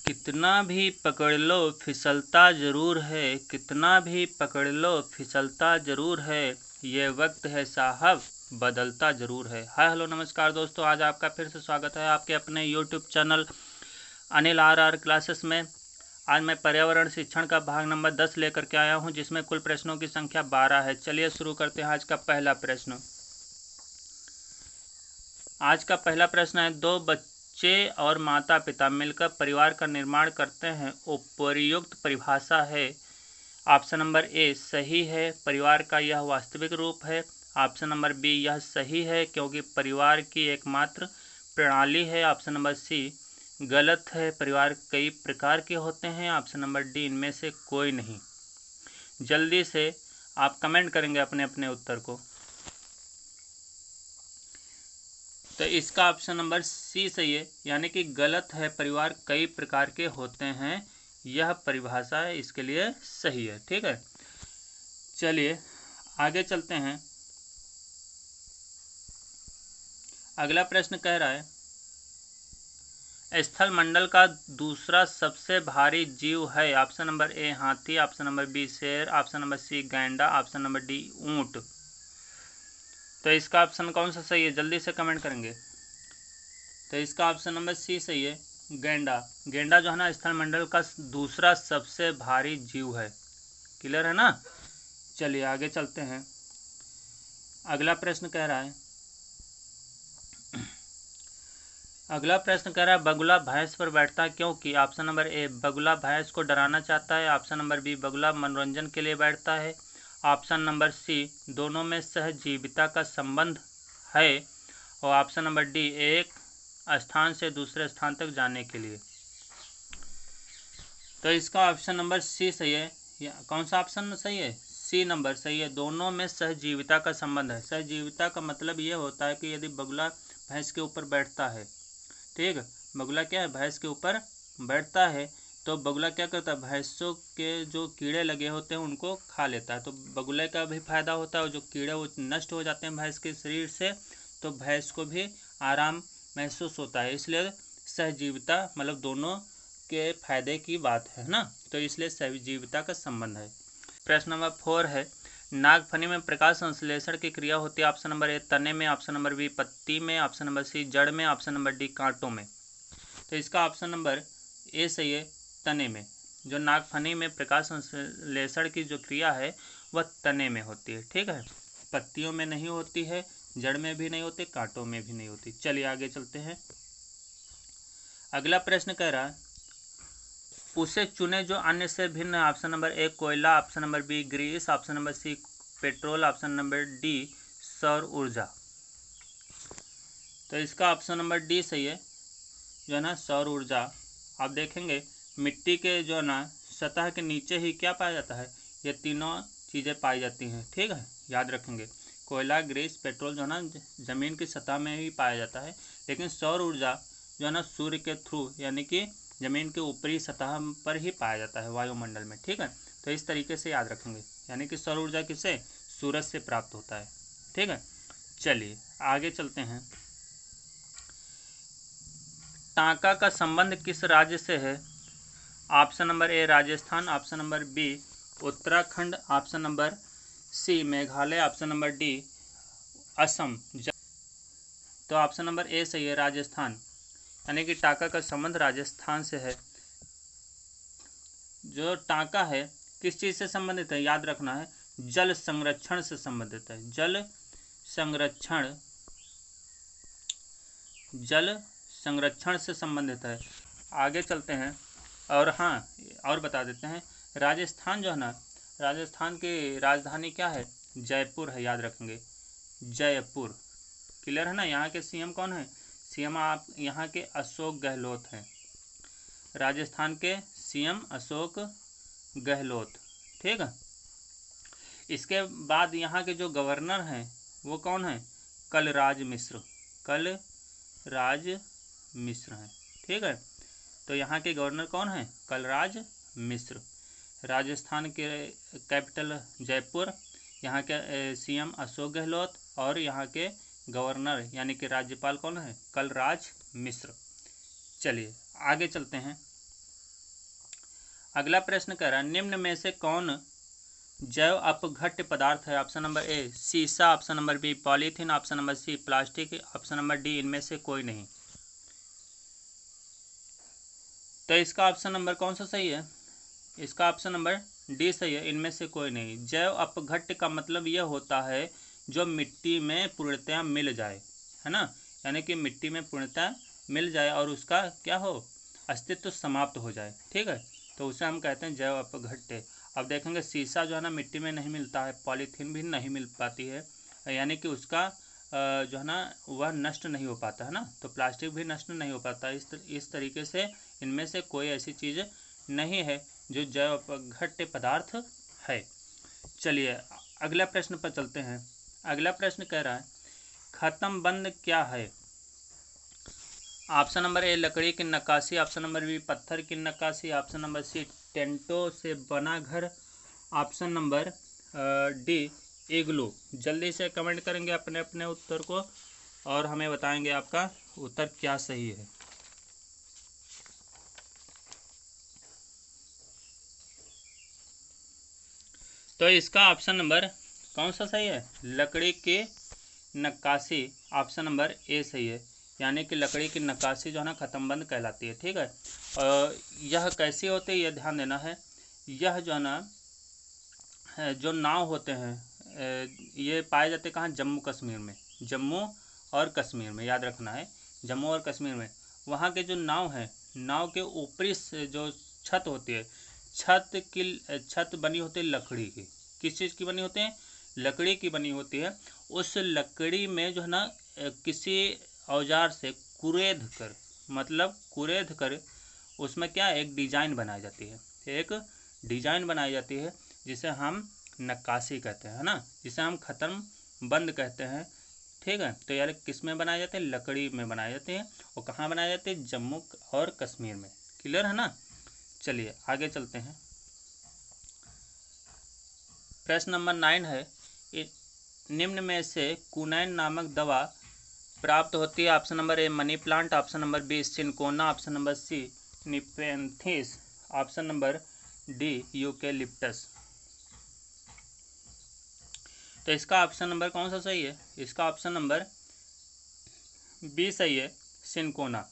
कितना भी पकड़ लो फिसलता ज़रूर है, कितना भी पकड़ लो फिसलता ज़रूर है, ये वक्त है साहब बदलता ज़रूर है। हाय हेलो नमस्कार दोस्तों, आज आपका फिर से स्वागत है आपके अपने YouTube channel Anil R classes में। आज मैं पर्यावरण शिक्षण का भाग नंबर 10 लेकर के आया हूं, जिसमें कुल प्रश्नों की संख्या 12 है। चलिए शुरू करते हैं आज का पहला प्रश्न। आज का पहला प्रश्न है, दो बच्चे और माता पिता मिलकर परिवार का निर्माण करते हैं, उपर्युक्त परिभाषा है। ऑप्शन नंबर ए सही है, परिवार का यह वास्तविक रूप है। ऑप्शन नंबर बी यह सही है क्योंकि परिवार की एकमात्र प्रणाली है। ऑप्शन नंबर सी गलत है, परिवार कई प्रकार के होते हैं। ऑप्शन नंबर डी इनमें से कोई नहीं। जल्दी से आप कमेंट करेंगे अपने अपने उत्तर को। तो इसका ऑप्शन नंबर सी सही है, यानी कि गलत है, परिवार कई प्रकार के होते हैं, यह परिभाषा है इसके लिए सही है। ठीक है, चलिए आगे चलते हैं। अगला प्रश्न कह रहा है, स्थल मंडल का दूसरा सबसे भारी जीव है। ऑप्शन नंबर ए हाथी, ऑप्शन नंबर बी शेर, ऑप्शन नंबर सी गैंडा, ऑप्शन नंबर डी ऊंट। तो इसका ऑप्शन कौन सा सही है, जल्दी से कमेंट करेंगे। तो इसका ऑप्शन नंबर सी सही है, गेंडा। गेंडा जो है ना स्थल मंडल का दूसरा सबसे भारी जीव है। क्लियर है ना। चलिए आगे चलते हैं। अगला प्रश्न कह रहा है, बगुला भैंस पर बैठता है क्योंकि। ऑप्शन नंबर ए बगुला भैंस को डराना चाहता है। ऑप्शन नंबर बी बगुला मनोरंजन के लिए बैठता है। ऑप्शन नंबर सी दोनों में सहजीविता का संबंध है। और ऑप्शन नंबर डी एक स्थान से दूसरे स्थान तक जाने के लिए। तो इसका ऑप्शन नंबर सी सही है। कौन सा ऑप्शन सही है, सी नंबर सही है, दोनों में सहजीविता का संबंध है। सहजीविता का मतलब ये होता है कि यदि बगुला भैंस के ऊपर बैठता है, ठीक, बगुला क्या है भैंस के ऊपर बैठता है, तो बगुला क्या करता है, भैंसों के जो कीड़े लगे होते हैं उनको खा लेता है। तो बगुले का भी फायदा होता है, और जो कीड़े वो नष्ट हो जाते हैं भैंस के शरीर से, तो भैंस को भी आराम महसूस होता है। इसलिए सहजीविता मतलब दोनों के फायदे की बात है ना, तो इसलिए सहजीविता का संबंध है। प्रश्न नंबर 4 है, नागफनी में प्रकाश संश्लेषण की क्रिया होती है। ऑप्शन नंबर ए तने में, ऑप्शन नंबर बी पत्ती में, ऑप्शन नंबर सी जड़ में, ऑप्शन नंबर डी कांटों में। तो इसका ऑप्शन नंबर ए सही है, तने में। जो नागफनी में प्रकाश संश्लेषण की जो क्रिया है वह तने में होती है। ठीक है, पत्तियों में नहीं होती है, जड़ में भी नहीं होती, कांटों में भी नहीं होती। चलिए आगे चलते हैं। अगला प्रश्न कह रहा है, उसे चुने जो अन्य से भिन्न है। ऑप्शन नंबर ए कोयला, option number B grease, option number C petrol, option number D सौर ऊर्जा। तो इसका ऑप्शन नंबर डी सही है, जो है ना सौर ऊर्जा। आप देखेंगे मिट्टी के जो है ना सतह के नीचे ही क्या पाया जाता है, ये तीनों चीज़ें पाई जाती हैं। ठीक है, याद रखेंगे, कोयला ग्रीस पेट्रोल जो है ना ज़मीन की सतह में ही पाया जाता है, लेकिन सौर ऊर्जा जो है ना सूर्य के थ्रू यानी कि ज़मीन के ऊपरी सतह पर ही पाया जाता है, वायुमंडल में। ठीक है, तो इस तरीके से याद रखेंगे, यानी कि सौर ऊर्जा किससे, सूरज से प्राप्त होता है। ठीक है, चलिए आगे चलते हैं। टांका का संबंध किस राज्य से है। Option number A Rajasthan, option number B Uttarakhand, option number C Meghalaya, option number D Assam. तो ऑप्शन नंबर ए सही है, राजस्थान, यानी कि टांका का संबंध राजस्थान से है। जो टांका है किस चीज़ से संबंधित है, याद रखना है, जल संरक्षण से संबंधित है। जल संरक्षण से संबंधित है। आगे चलते हैं। और हाँ, और बता देते हैं, राजस्थान जो है ना, राजस्थान की राजधानी क्या है, जयपुर है, याद रखेंगे, जयपुर। क्लियर है ना। यहाँ के सीएम कौन है, सीएम आप यहाँ के अशोक गहलोत हैं, राजस्थान के सीएम अशोक गहलोत। ठीक है, इसके बाद यहाँ के जो गवर्नर हैं वो कौन है, कलराज मिश्र, कलराज मिश्र हैं। ठीक है, तो यहाँ के गवर्नर कौन है, कलराज मिश्र। राजस्थान के कैपिटल जयपुर, यहाँ के सीएम अशोक गहलोत, और यहाँ के गवर्नर यानी कि राज्यपाल कौन है, कलराज मिश्र। चलिए आगे चलते हैं। अगला प्रश्न कह रहा है निम्न में से कौन जैव अपघट्य पदार्थ है। ऑप्शन नंबर ए सीसा, option number B polythene, option number C plastic, option number D इनमें से कोई नहीं। तो इसका ऑप्शन नंबर कौन सा सही है? इसका ऑप्शन नंबर डी सही है, इनमें से कोई नहीं। जैव अपघट्य का मतलब यह होता है जो मिट्टी में पूर्णतया मिल जाए, है ना, यानी कि मिट्टी में पूर्णतया मिल जाए और उसका क्या हो, अस्तित्व समाप्त हो जाए, ठीक है, तो उसे हम कहते हैं जैव अपघट्य। अब देखेंगे सीसा जो है ना मिट्टी में नहीं मिलता है, पॉलीथीन भी नहीं मिल पाती है, यानी कि उसका जो है ना वह नष्ट नहीं हो पाता है ना, तो प्लास्टिक भी नष्ट नहीं हो पाता। इस तरीके से इनमें से कोई ऐसी चीज़ नहीं है जो जैव अपघट्य पदार्थ है। चलिए अगला प्रश्न पर चलते हैं। अगला प्रश्न कह रहा है खत्म बंद क्या है। ऑप्शन नंबर ए लकड़ी की नक्काशी, ऑप्शन नंबर बी पत्थर की नक्काशी, ऑप्शन नंबर सी टेंटों से बना घर, ऑप्शन नंबर डी इग्लू। जल्दी से कमेंट करेंगे अपने अपने उत्तर को और हमें बताएंगे आपका उत्तर क्या सही है। तो इसका ऑप्शन नंबर कौन सा सही है? लकड़ी की नक्काशी, ऑप्शन नंबर ए सही है, यानी कि लकड़ी की नक्काशी जो है ना खत्म बंद कहलाती है, ठीक है। और यह कैसी होती है यह ध्यान देना है। यह जो है ना जो नाव होते हैं ये पाए जाते कहाँ? जम्मू कश्मीर में, जम्मू और कश्मीर में, याद रखना है, जम्मू और कश्मीर में। वहाँ के जो नाव हैं, नाव के ऊपरी जो छत होती है, छत बनी होती है लकड़ी की। किस चीज़ की बनी होती है? लकड़ी की बनी होती है। उस लकड़ी में जो है ना किसी औजार से कुरेद कर, मतलब कुरेद कर उसमें क्या एक डिजाइन बनाई जाती है, एक डिजाइन बनाई जाती है जिसे हम नक्काशी कहते हैं, है ना, जिसे हम ख़त्म बंद कहते हैं, ठीक है। तो यार किस में बनाए जाते हैं? लकड़ी में बनाए जाते हैं। और कहाँ बनाए जाते हैं? जम्मू और कश्मीर में। क्लियर है ना। चलिए आगे चलते हैं। प्रश्न नंबर 9 है निम्न में से कुनैन नामक दवा प्राप्त होती है। Option number A money plant, option number B cinchona, option number C nepenthes, option number D eucalyptus. तो इसका ऑप्शन नंबर कौन सा सही है? इसका ऑप्शन नंबर बी सही है, सिनकोना।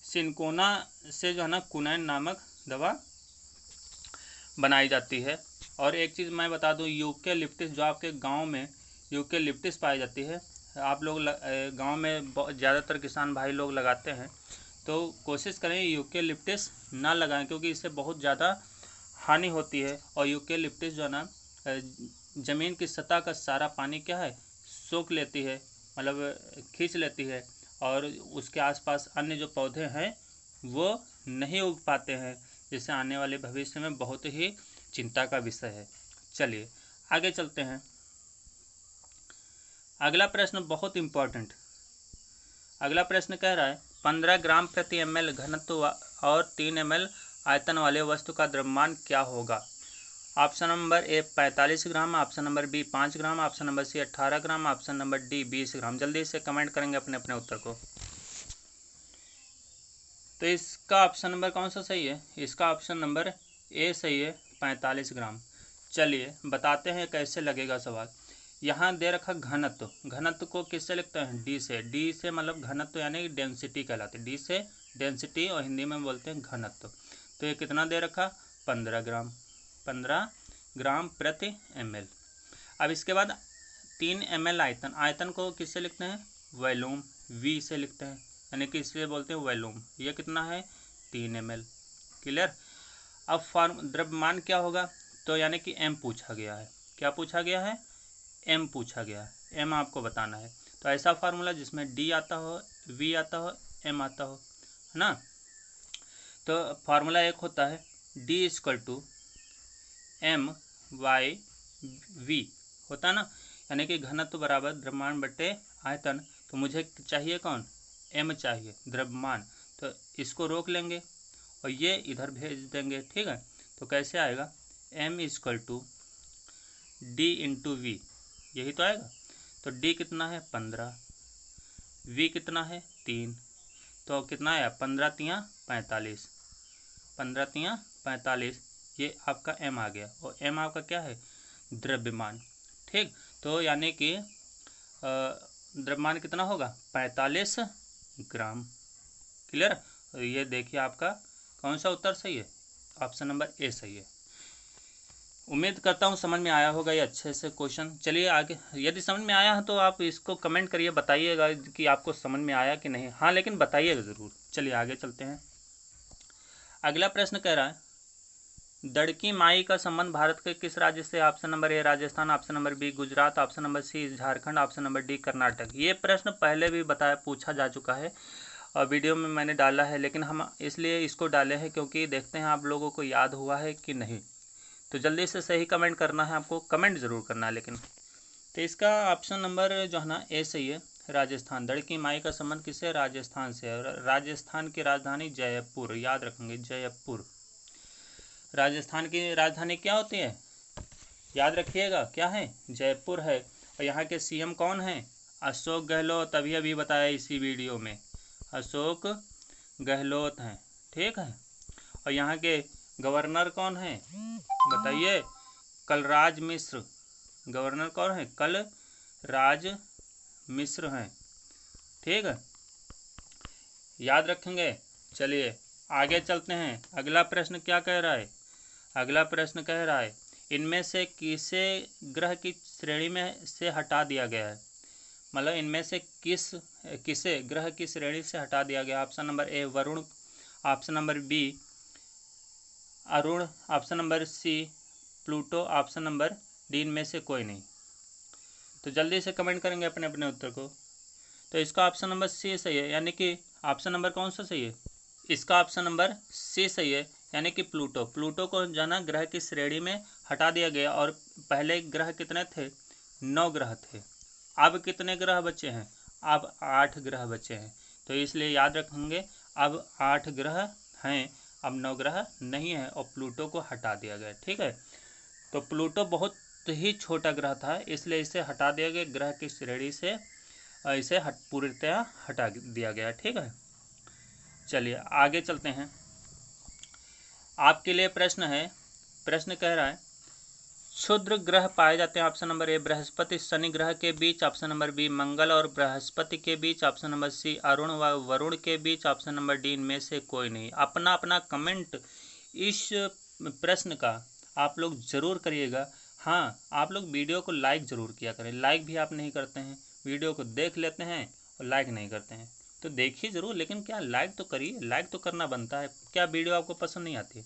सिनकोना से जो है ना कुनैन नामक दवा बनाई जाती है। और एक चीज़ मैं बता दूं, यूकेलिप्टिस जो आपके गांव में यूकेलिप्टिस पाई जाती है, आप लोग गांव में ज़्यादातर किसान भाई लोग लगाते हैं, तो कोशिश करें यूकेलिप्टिस ना लगाएं क्योंकि इससे बहुत ज़्यादा हानि होती है। और यूकेलिप्टिस जो है ना ज़मीन की सतह का सारा पानी क्या है, सोख लेती है, मतलब खींच लेती है, और उसके आसपास अन्य जो पौधे हैं वो नहीं उग पाते हैं, जिससे आने वाले भविष्य में बहुत ही चिंता का विषय है। चलिए आगे चलते हैं। अगला प्रश्न बहुत इम्पोर्टेंट। अगला प्रश्न कह रहा है 15 ग्राम प्रति ml घनत्व और 3 ml आयतन वाले वस्तु का द्रव्यमान क्या होगा। Option number A 45 gram, option number B 5 gram, option number C 18 gram, option number D 20 gram. जल्दी से कमेंट करेंगे अपने अपने उत्तर को। तो इसका ऑप्शन नंबर कौन सा सही है? इसका ऑप्शन नंबर ए सही है, 45 ग्राम। चलिए बताते हैं कैसे लगेगा सवाल। यहाँ दे रखा घनत्व, घनत्व को किससे लिखते हैं? डी से। डी से मतलब घनत्व यानी डेंसिटी कहलाती है, डी से डेंसिटी और हिंदी में बोलते हैं घनत्व। तो ये कितना दे रखा? 15 ग्राम, 15 ग्राम प्रति ml। अब इसके बाद 3 ml आयतन, आयतन को किससे लिखते हैं? वॉल्यूम, वी से लिखते हैं, यानी कि इसलिए बोलते हैं वॉल्यूम। ये कितना है? 3 ml। क्लियर। अब द्रव्यमान क्या होगा? तो यानी कि m पूछा गया है। क्या पूछा गया है? m पूछा गया है। m आपको बताना है। तो ऐसा फार्मूला जिसमें d आता हो, v आता हो, m आता हो, है ना। तो फार्मूला एक होता है d equal to m by v होता है ना, यानी कि घनत्व बराबर द्रव्यमान बटे आयतन। तो मुझे चाहिए कौन? m चाहिए, द्रव्यमान। तो इसको रोक लेंगे और ये इधर भेज देंगे, ठीक है। तो कैसे आएगा? m equal to D into V, यही तो आएगा। तो d कितना है? 15, v कितना है? 3, तो कितना आया? 15 तियाँ 45, 15 तियाँ 45, ये आपका m आ गया, और m आपका क्या है, द्रव्यमान। ठीक, तो यानी कि द्रव्यमान कितना होगा, 45 ग्राम। क्लियर। ये देखिए आपका कौन सा उत्तर सही है, ऑप्शन नंबर ए सही है। उम्मीद करता हूँ समझ में आया होगा ये अच्छे से क्वेश्चन। चलिए आगे, यदि समझ में आया है तो आप इसको कमेंट करिए, बताइएगा कि आपको समझ में आया कि नहीं। हाँ लेकिन बताइएगा ज़रूर। चलिए आगे चलते हैं। अगला प्रश्न कह रहा है, दड़की माई का संबंध भारत के किस राज्य से। Option number A Rajasthan, option number B Gujarat, option number C Jharkhand, option number D Karnataka. ये प्रश्न पहले भी पूछा जा चुका है और वीडियो में मैंने डाला है, लेकिन हम इसलिए इसको डाले हैं क्योंकि देखते हैं आप लोगों को याद हुआ है कि नहीं। तो जल्दी से सही कमेंट करना है, आपको कमेंट ज़रूर करना है लेकिन। तो इसका ऑप्शन नंबर जो है ना ए सही है, राजस्थान। दड़की माई का संबंध किससे, राजस्थान से। राजस्थान की राजधानी जयपुर, याद रखेंगे जयपुर। राजस्थान की राजधानी क्या होती है, याद रखिएगा, क्या है, जयपुर है। और यहाँ के सीएम कौन है, अशोक गहलोत। अभी बताया इसी वीडियो में, अशोक गहलोत हैं। ठीक है। और यहाँ के गवर्नर कौन है, बताइए, कलराज मिश्र। गवर्नर कौन है, कलराज मिश्र हैं। ठीक है, याद रखेंगे। चलिए आगे चलते हैं। अगला प्रश्न क्या कह रहा है, अगला प्रश्न कह रहा है, इनमें से किसे ग्रह की श्रेणी में से हटा दिया गया है। मतलब इनमें से किसे ग्रह की श्रेणी से हटा दिया गया। Option number A Varun, option number B Arun, option number C Pluto, option number D इनमें से कोई नहीं। तो जल्दी से कमेंट करेंगे अपने अपने उत्तर को। तो इसका ऑप्शन नंबर सी सही है, यानी कि ऑप्शन नंबर कौन सा सही है, इसका ऑप्शन नंबर सी सही है, यानी कि प्लूटो। प्लूटो को जाना ग्रह की श्रेणी में हटा दिया गया। और पहले ग्रह कितने थे, 9 ग्रह थे। अब कितने ग्रह बचे हैं, अब 8 ग्रह बचे हैं। तो इसलिए याद रखेंगे, अब 8 ग्रह हैं, अब 9 ग्रह नहीं है, और प्लूटो को हटा दिया गया। ठीक है, तो प्लूटो बहुत ही छोटा ग्रह था, इसलिए इसे हटा दिया गया ग्रह की श्रेणी से, इसे पूर्णतया हटा दिया गया। ठीक है, चलिए आगे चलते हैं। आपके लिए प्रश्न है, प्रश्न कह रहा है, क्षुद्र ग्रह पाए जाते हैं। ऑप्शन नंबर ए बृहस्पति शनि ग्रह के बीच, ऑप्शन नंबर बी मंगल और बृहस्पति के बीच, ऑप्शन नंबर सी अरुण व वरुण के बीच, ऑप्शन नंबर डी इनमें से कोई नहीं। अपना अपना कमेंट इस प्रश्न का आप लोग ज़रूर करिएगा। हाँ, आप लोग वीडियो को लाइक ज़रूर किया करें, लाइक भी आप नहीं करते हैं, वीडियो को देख लेते हैं और लाइक नहीं करते हैं। तो देखिए ज़रूर, लेकिन क्या लाइक तो करिए, लाइक तो करना बनता है। क्या वीडियो आपको पसंद नहीं आती है,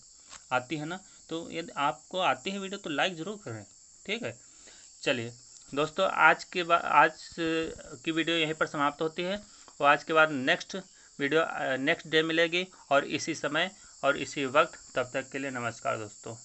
आती है ना, तो यदि आपको आती है वीडियो तो लाइक ज़रूर करें। ठीक है, चलिए दोस्तों, आज की वीडियो यहीं पर समाप्त होती है, और आज के बाद नेक्स्ट वीडियो नेक्स्ट डे मिलेगी, और इसी समय और इसी वक्त। तब तक के लिए नमस्कार दोस्तों।